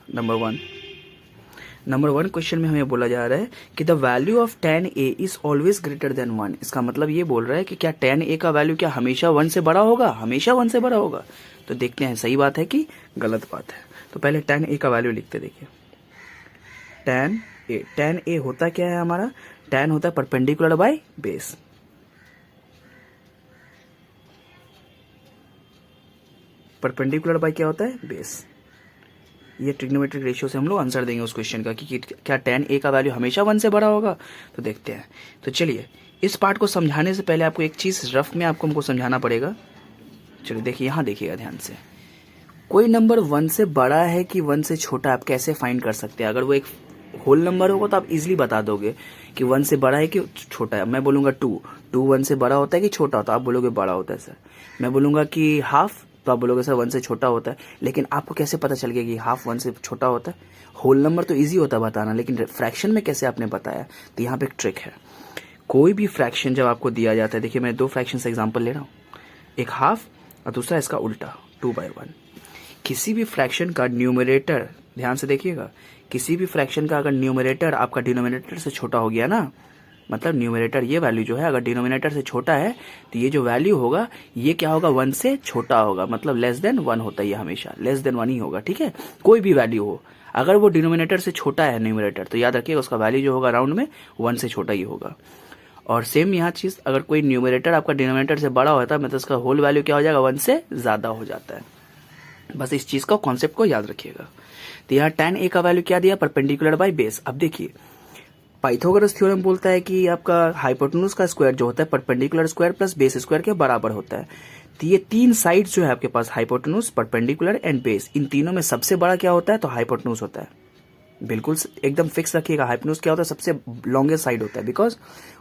नंबर 1 क्वेश्चन में हमें बोला जा रहा है कि the value of tan a is always greater than 1। इसका मतलब ये बोल रहा है कि क्या tan a का वैल्यू क्या हमेशा 1 से बड़ा होगा? हमेशा 1 से बड़ा होगा। तो देखते हैं सही बात है कि गलत बात है। तो पहले tan a का वैल्यू लिखते, देखिए tan a होता क्या है हमारा? tan होता है perpendicular by base. Perpendicular by क्या होता है? बेस। ये ट्रिग्नोमेट्रिक रेशियो से हम लोग आंसर देंगे उस क्वेश्चन का कि क्या tan a का वैल्यू हमेशा 1 से बड़ा होगा। तो देखते हैं। तो चलिए इस पार्ट को समझाने से पहले आपको एक चीज रफ में आपको हमको समझाना पड़ेगा। चलिए देखिए, यहाँ देखिएगा ध्यान से। कोई नंबर 1 से बड़ा है कि 1 से छोटा, आप कैसे फाइंड कर सकते हैं? अगर वो एक होल नंबर होगा तो आप इजीली बता दोगे कि 1 से बड़ा है कि छोटा है। मैं बोलूंगा 2 1 से बड़ा होता है कि छोटा होता है? आप बोलोगे बड़ा होता है सर। मैं बोलूंगा कि हाफ, तो आप बोलोगे सर 1 से छोटा होता है। लेकिन आपको कैसे पता चल गया कि हाफ 1 से छोटा होता है? होल नंबर तो इजी होता है बताना, लेकिन फ्रैक्शन में कैसे आपने बताया? तो यहाँ पे एक ट्रिक है। कोई भी फ्रैक्शन जब आपको दिया जाता है, देखिए मैं 2 फ्रैक्शन से एग्जाम्पल ले रहा हूँ, एक हाफ और दूसरा इसका उल्टा 2/1। किसी भी फ्रैक्शन का न्यूमरेटर, ध्यान से देखिएगा, किसी भी फ्रैक्शन का अगर न्यूमरेटर आपका डिनोमिनेटर से छोटा हो गया ना, मतलब न्यूमरेटर ये वैल्यू जो है अगर डिनोमिनेटर से छोटा है तो ये जो वैल्यू होगा ये क्या होगा, 1 से छोटा होगा, मतलब लेस देन 1 होता है, ये हमेशा लेस देन 1 ही होगा। ठीक है, कोई भी वैल्यू हो, अगर वो डिनोमिनेटर से छोटा है न्यूमरेटर, तो याद रखिएगा उसका वैल्यू जो होगा राउंड में 1 से छोटा ही होगा। और सेम यहाँ चीज, अगर कोई न्यूमरेटर आपका डिनोमिनेटर से बड़ा होता है मतलब उसका होल वैल्यू क्या हो जाएगा, 1 से ज्यादा हो जाता है। बस इस चीज का कॉन्सेप्ट को याद रखिएगा। तो यहाँ tan a का वैल्यू क्या दिया, परपेंडिकुलर बाय बेस। अब देखिए पाइथागोरस थ्योरम बोलता है कि आपका हाइपोटेन्यूज का स्क्वायर जो होता है perpendicular square plus base square के बराबर होता है। तो ये 3 साइड जो है आपके पास, हाइपोटेन्यूज, परपेंडिकुलर एंड बेस, इन तीनों में सबसे बड़ा क्या होता है, तो हाइपोटेन्यूज होता है। बिल्कुल एकदम फिक्स रखिएगा, हाइपोटेन्यूज क्या होता है, सबसे लॉन्गेस्ट साइड होता है, बिकॉज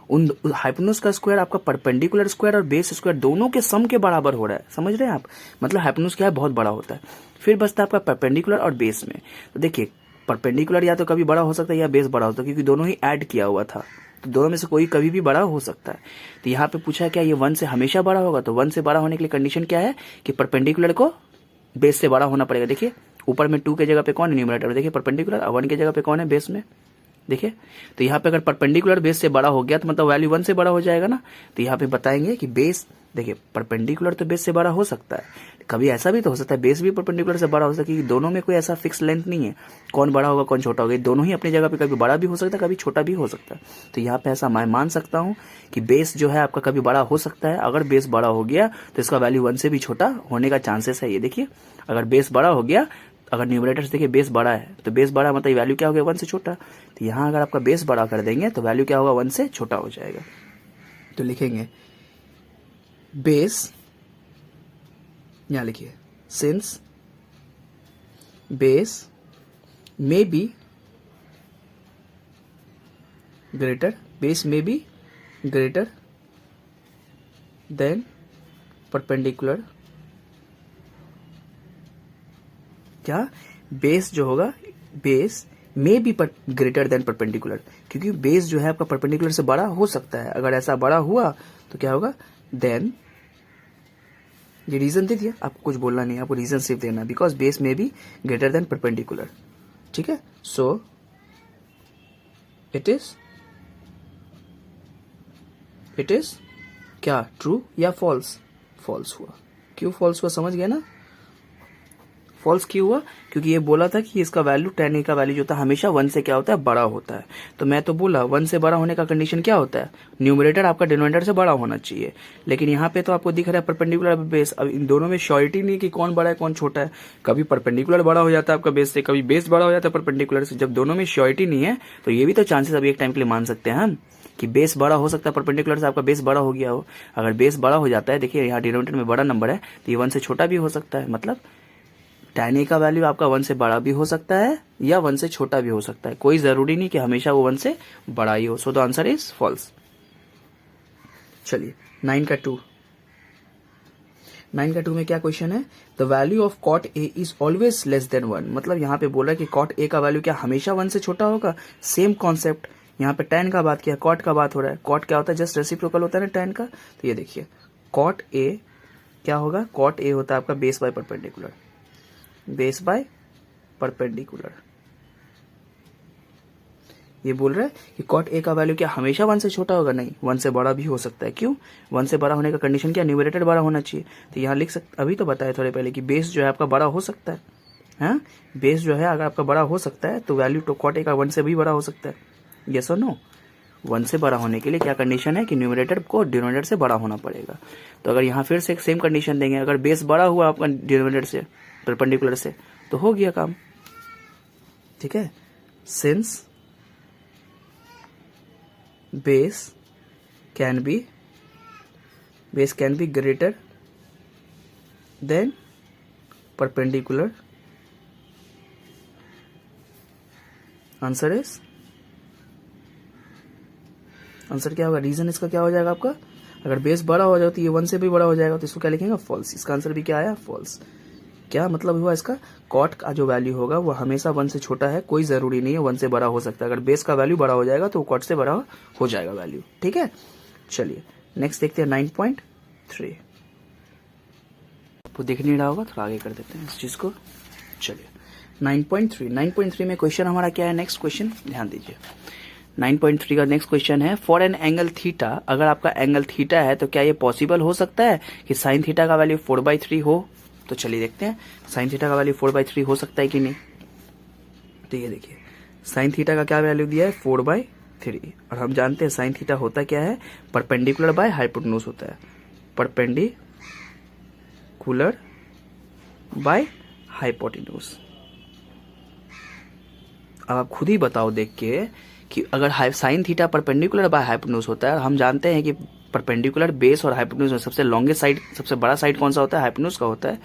उन हाइपोटेन्यूज का स्क्वायर आपका परपेंडिकुलर स्क्वायर और बेस स्क्वायर दोनों के सम के बराबर हो रहा है, समझ रहे हैं आप, मतलब हाइपोटेन्यूज क्या है, बहुत बड़ा होता है। फिर बचता है आपका परपेंडिकुलर और बेस में। तो देखिए परपेंडिकुलर या तो कभी बड़ा हो सकता है या बेस बड़ा होता है, क्योंकि दोनों ही ऐड किया हुआ था, तो दोनों में से कोई कभी भी बड़ा हो सकता है। तो यहाँ पे पूछा क्या ये 1 से हमेशा बड़ा होगा, तो 1 से बड़ा होने के लिए कंडीशन क्या है कि परपेंडिकुलर को बेस से बड़ा होना पड़ेगा। देखिए ऊपर में 2 के जगह पे कौन है, न्यूमरेटर में देखिए परपेंडिकुलर, 1 के जगह पे कौन है, बेस में। देखिए तो यहाँ पे अगर परपेंडिकुलर बेस से बड़ा हो गया तो मतलब वैल्यू 1 से बड़ा हो जाएगा ना। तो यहाँ पे बताएंगे कि बेस, देखिए परपेंडिकुलर तो बेस से बड़ा हो सकता है, कभी ऐसा भी तो हो सकता है बेस भी परपेंडिकुलर से बड़ा हो सकता है, क्योंकि दोनों में कोई ऐसा फिक्स लेंथ नहीं है कौन बड़ा होगा कौन छोटा होगा, दोनों ही अपनी जगह पे कभी बड़ा भी हो सकता है कभी छोटा भी हो सकता है। तो यहाँ पे ऐसा मैं मान सकता हूँ कि बेस जो है आपका कभी बड़ा हो सकता है, अगर बेस बड़ा हो गया तो इसका वैल्यू 1 से भी छोटा होने का चांसेस है। ये देखिए अगर बेस बड़ा हो गया, अगर न्यूमरेटर से देखिए बेस बड़ा है तो बेस बड़ा मतलब वैल्यू क्या हो गया, 1 से छोटा। तो यहाँ अगर आपका बेस बड़ा कर देंगे तो वैल्यू क्या होगा, 1 से छोटा हो जाएगा। तो लिखेंगे बेस, यहाँ लिखिए since base may be greater, base may be greater than perpendicular, क्या बेस जो होगा, base may be greater than perpendicular, क्योंकि बेस जो है आपका परपेंडिकुलर से बड़ा हो सकता है। अगर ऐसा बड़ा हुआ तो क्या होगा, देन ये रीजन दे दिया, आपको कुछ बोलना नहीं, आपको रीजन सिर्फ देना, बिकॉज बेस में बी ग्रेटर देन परपेंडिकुलर। ठीक है, सो इट इज क्या, ट्रू या फॉल्स, फॉल्स हुआ। क्यों फॉल्स हुआ, समझ गया ना, फॉल्स क्यों हुआ, क्योंकि ये बोला था कि इसका वैल्यू tan a का वैल्यू जो था हमेशा 1 से क्या होता है, बड़ा होता है। तो मैं तो बोला 1 से बड़ा होने का कंडीशन क्या होता है, न्यूमरेटर आपका डिनोमिनेटर से बड़ा होना चाहिए। लेकिन यहाँ पे तो आपको दिख रहा है परपेंडिकुलर बेस, अब इन दोनों में श्योरिटी नहीं कि कौन बड़ा है कौन छोटा है, कभी परपेंडिकुलर बड़ा हो जाता है आपका बेस से, कभी बेस बड़ा हो जाता है परपेंडिकुलर से। जब दोनों में श्योरिटी नहीं है तो ये भी तो चांसेस अभी एक टाइम के लिए मान सकते हैं हम कि बेस बड़ा हो सकता है परपेंडिकुलर से, आपका बेस बड़ा हो गया हो। अगर बेस बड़ा हो जाता है, देखिए यहाँ डिनोमिनेटर में बड़ा नंबर है तो ये 1 से छोटा भी हो सकता है, मतलब tan a का वैल्यू आपका 1 से बड़ा भी हो सकता है या 1 से छोटा भी हो सकता है, कोई जरूरी नहीं कि हमेशा वो 1 से बड़ा ही हो। So the answer is false. चलिए 9 का 2 में क्या क्वेश्चन है, the value of cot a is always less than 1, मतलब यहाँ पे बोला कि cot a का वैल्यू क्या हमेशा 1 से छोटा होगा। सेम कॉन्सेप्ट, यहाँ पे tan का बात किया, cot का बात हो रहा है। cot क्या होता है, जस्ट रेसिप्रोकल होता है ना tan का। तो ये देखिए cot a क्या होगा, cot a होता है आपका base by perpendicular, base bye perpendicular. ये बोल रहा है कि cot a का वैल्यू क्या हमेशा 1 से छोटा होगा, नहीं 1 से बड़ा भी हो सकता है। क्यों, 1 से बड़ा होने का कंडीशन क्या, न्यूमरेटर बड़ा होना चाहिए। तो यहाँ लिख सकते, अभी तो बताया थोड़े पहले कि बेस जो है आपका बड़ा हो सकता है, हाँ बेस जो है अगर आपका बड़ा हो सकता है तो वैल्यू तो cot a का 1 से भी बड़ा हो सकता है। यस और नो, 1 से बड़ा होने के लिए क्या कंडीशन है कि न्यूमरेटर को डिनोमिनेटर से बड़ा होना पड़ेगा। तो अगर यहाँ फिर से एक सेम कंडीशन देंगे, अगर बेस बड़ा हुआ आपका डिनोमिनेटर से परपेंडिकुलर से तो हो गया काम। ठीक है, since base can be greater than perpendicular, answer क्या होगा, रीजन इसका क्या हो जाएगा आपका, अगर बेस बड़ा हो जाए तो ये 1 से भी बड़ा हो जाएगा, तो इसको क्या लिखेंगे, फॉल्स। इसका आंसर भी क्या आया, फॉल्स। क्या मतलब हुआ इसका, cot का जो वैल्यू होगा वो हमेशा 1 से छोटा है, कोई जरूरी नहीं है 1 से बड़ा हो सकता है। अगर बेस का वैल्यू बड़ा हो जाएगा तो cot से बड़ा हो जाएगा वैल्यू। ठीक है, चलिए नेक्स्ट देखते हैं 9.3। आपको दिख नहीं रहा होगा, थोड़ा आगे कर देते हैं इस चीज को। चलिए 9.3 में क्वेश्चन हमारा क्या है, नेक्स्ट क्वेश्चन ध्यान दीजिए। 9.3 का नेक्स्ट क्वेश्चन है, फॉर एन एंगल थीटा, अगर आपका एंगल थीटा है तो क्या ये पॉसिबल हो सकता है कि साइन थीटा का वैल्यू 4/3 हो। तो चलिए देखते हैं साइन थीटा का वैल्यू 4/3 हो सकता है कि नहीं। तो ये देखिए साइन थीटा का क्या वैल्यू दिया है 4/3, और हम जानते हैं साइन थीटा होता क्या है, परपेंडिकुलर बाय हाइपोटेन्यूज होता है, परपेंडिकुलर बाय हाइपोटेन्यूज। अब आप खुद ही बताओ देख के कि अगर sine theta perpendicular by hypotenuse होता है, हम जानते हैं कि परपेंडिकुलर बेस और हाइपोटेन्यूज में सबसे लॉन्गेस्ट साइड, सबसे बड़ा साइड कौन सा होता है, हाइपोटेन्यूज का होता है।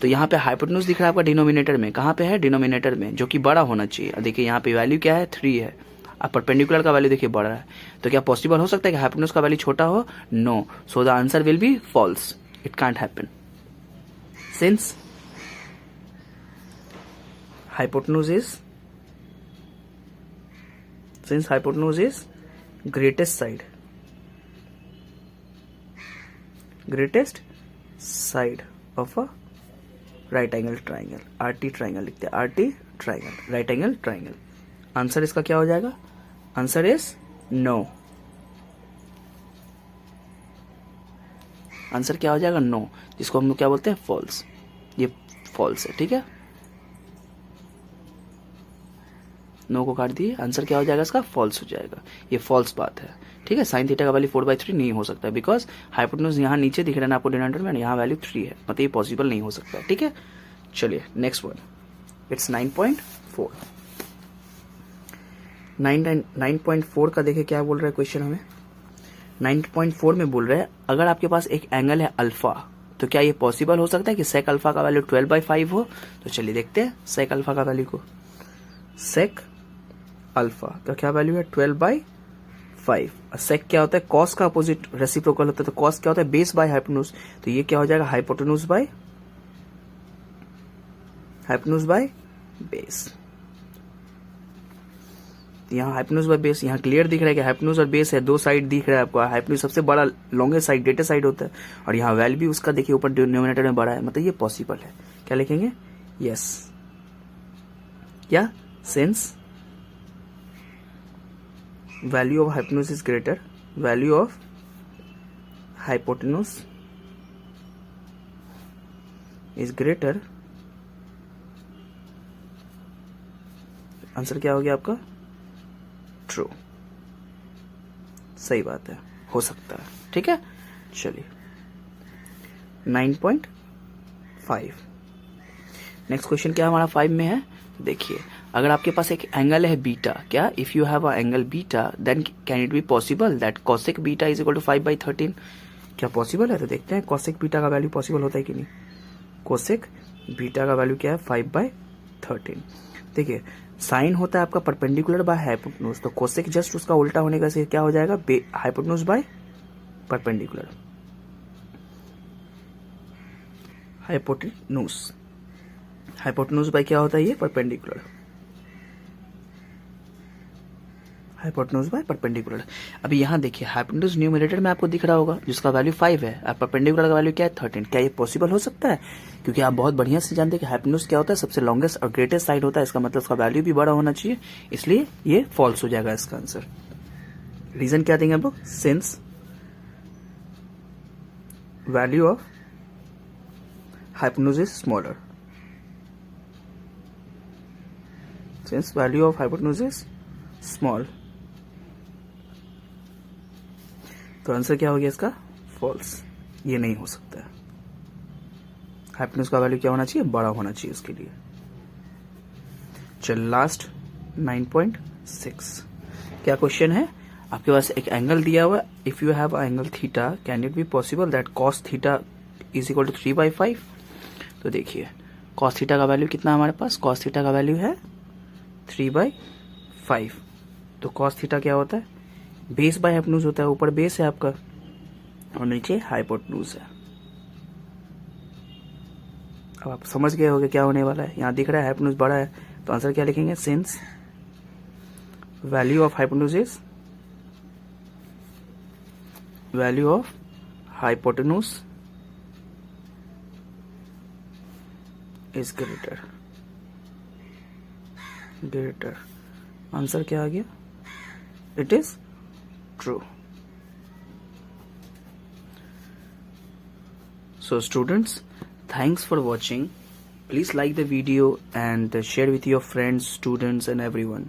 तो यहाँ पे हाइपोटेन्यूज दिख रहा है आपका डिनोमिनेटर में, कहाँ पे है, डिनोमिनेटर में, जो कि बड़ा होना चाहिए। देखिए यहाँ पे वैल्यू क्या है 3 है, अब परपेंडिकुलर का वैल्यू देखिए बड़ा है, तो क्या पॉसिबल हो सकता है कि हाइपोटेन्यूज का वैल्यू छोटा हो, no, so the answer will be false, it can't happen since hypotenuse is greatest side of a right angle triangle, RT triangle लिखते हैं, RT triangle, right angle triangle। Answer इसका क्या हो जाएगा, आंसर इज नो, आंसर क्या हो जाएगा, no, जिसको हम लोग क्या बोलते हैं, फॉल्स। ये फॉल्स है, ठीक है, नो को काट दिए, आंसर क्या हो जाएगा इसका, फॉल्स हो जाएगा, ये फॉल्स बात है, ठीक है। साइन थीटा का वैल्यू 4/3 नहीं हो सकता, बिकॉज हाइपोटेन्यूज यहाँ नीचे दिख रहा है ना आपको डिनोमिनेटर में, यहाँ वैल्यू 3 है, मतलब ये पॉसिबल नहीं हो सकता है, ठीक है। चलिए नेक्स्ट वन, इट्स 9.4। 9.4 का देखिए क्या बोल रहा है क्वेश्चन हमें। 9.4 में बोल रहे हैं अगर आपके पास एक एंगल है अल्फा, तो क्या ये पॉसिबल हो सकता है कि सेक अल्फा का वैल्यू 12/5 हो। तो चलिए देखते हैं सेक अल्फा का वैल्यू को। सेक अल्फा का क्या वैल्यू है 12/5। सेक क्या होता है, कॉस का अपोजिट रेसिप्रोकल होता है, तो कॉस क्या होता है, बेस बाय हाइपोटेन्यूज, तो ये क्या हो जाएगा, हाइपोटेन्यूज बाय बेस। यहाँ हाइपोटेन्यूज बाय बेस, यहाँ क्लियर दिख रहा है कि हाइपोटेन्यूज और बेस है, दो साइड दिख रहा है आपको, हाइपोटेन्यूज सबसे बड़ा लॉन्गेस्ट साइड, ग्रेटेस्ट साइड होता है, और यहाँ वैल्यू भी उसका देखिए ऊपर डिनोमिनेटर में बड़ा है, मतलब ये पॉसिबल है। क्या लिखेंगे, यस, या since value of hypotenuse is greater, value of hypotenuse is greater, answer क्या हो गया आपका, ट्रू, सही बात है, हो सकता है, ठीक है। चलिए 9.5 नेक्स्ट क्वेश्चन क्या हमारा 5 में है, देखिए अगर आपके पास एक एंगल है बीटा, क्या if you have a angle beta then can it be possible that cosec beta is equal to 5/13। क्या पॉसिबल है, तो देखते हैं cosec बीटा का वैल्यू पॉसिबल होता है कि नहीं। cosec बीटा का वैल्यू क्या है 5/13। देखिए साइन होता है आपका परपेंडिकुलर बाय हाइपोटेन्यूज, तो cosec जस्ट उसका उल्टा होने का से क्या हो जाएगा, hypotenuse by perpendicular, hypotenuse by क्या होता है, ये परपेंडिकुलर, हाइपोटेन्यूज बाय परपेंडिकुलर। अभी यहाँ देखिए हाइपोटेन्यूज न्यूमरेटर में आपको दिख रहा होगा जिसका वैल्यू 5 है, और परपेंडिकुलर का वैल्यू क्या है 13। क्या ये पॉसिबल हो सकता है, क्योंकि आप बहुत बढ़िया से जानते हैं कि हाइपोटेन्यूज क्या होता है, सबसे लॉन्गेस्ट और ग्रेटेस्ट साइड होता है, इसका मतलब उसका वैल्यू भी बड़ा होना चाहिए, इसलिए ये फॉल्स हो जाएगा इसका आंसर। रीजन क्या देंगे हम लोग, since value of hypotenuse is smaller, since value of hypotenuse is small, तो आंसर क्या हो गया इसका, फॉल्स, ये नहीं हो सकता है, हाइपोटेन्यूज का वैल्यू क्या होना चाहिए, बड़ा होना चाहिए उसके लिए। चल लास्ट 9.6 क्या क्वेश्चन है, आपके पास एक एंगल दिया हुआ, if you have angle theta can it be possible that cos theta is equal to 3/5। तो देखिए cos थीटा का वैल्यू कितना हमारे पास, cos थीटा का वैल्यू है 3/5, तो cos थीटा क्या होता है, बेस बाय हाइपोटेन्यूज होता है, ऊपर बेस है आपका और नीचे हाइपोटेन्यूज है। अब आप समझ गए होंगे क्या होने वाला है, यहाँ दिख रहा है हाइपोटेन्यूज बड़ा है, तो आंसर क्या लिखेंगे, since value of hypotenuse is value of hypotenuse is greater. Greater answer क्या आ गया? It is true. So students, thanks for watching. Please like the video and share with your friends, students and everyone.